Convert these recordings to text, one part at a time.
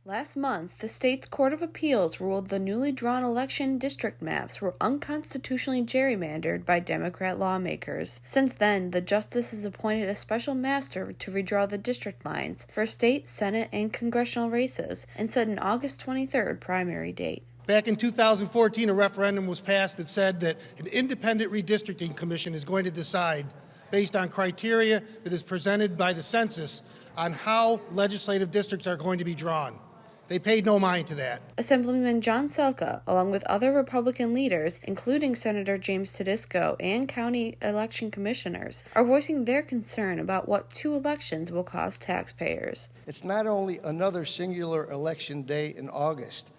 Last month, the state's Court of Appeals ruled the newly drawn election district maps were unconstitutionally gerrymandered by Democrat lawmakers. Since then, the justices appointed a special master to redraw the district lines for state, Senate, and congressional races and set an August 23rd primary date. Back in 2014, a referendum was passed that said that an independent redistricting commission is going to decide, based on criteria that is presented by the census, on how legislative districts are going to be drawn. They paid no mind to that. Assemblyman John Selka, along with other Republican leaders, including Senator James Tedisco and county election commissioners, are voicing their concern about what two elections will cost taxpayers. It's not only another singular election day in August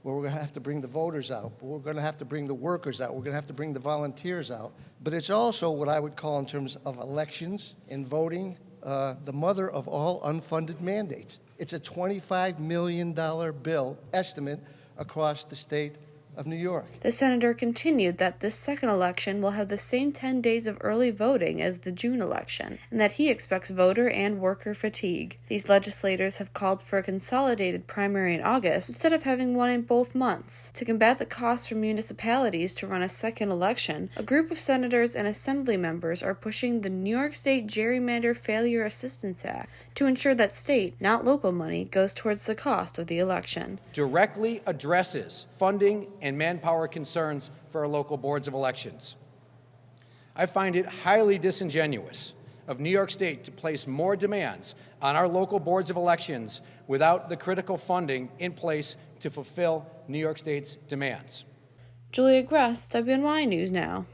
where we're going to have to bring the voters out, but we're going to have to bring the workers out, we're going to have to bring the volunteers out, but it's also what I would call, in terms of elections and voting, the mother of all unfunded mandates. It's a $25 million bill estimate across the state of New York. The senator continued that this second election will have the same 10 days of early voting as the June election, and that he expects voter and worker fatigue. These legislators have called for a consolidated primary in August instead of having one in both months. To combat the cost for municipalities to run a second election, a group of senators and assembly members are pushing the New York State Gerrymander Failure Assistance Act to ensure that state, not local money, goes towards the cost of the election. Directly addresses funding and manpower concerns for our local boards of elections. I find it highly disingenuous of New York State to place more demands on our local boards of elections without the critical funding in place to fulfill New York State's demands. Julia Gress, WNY News Now.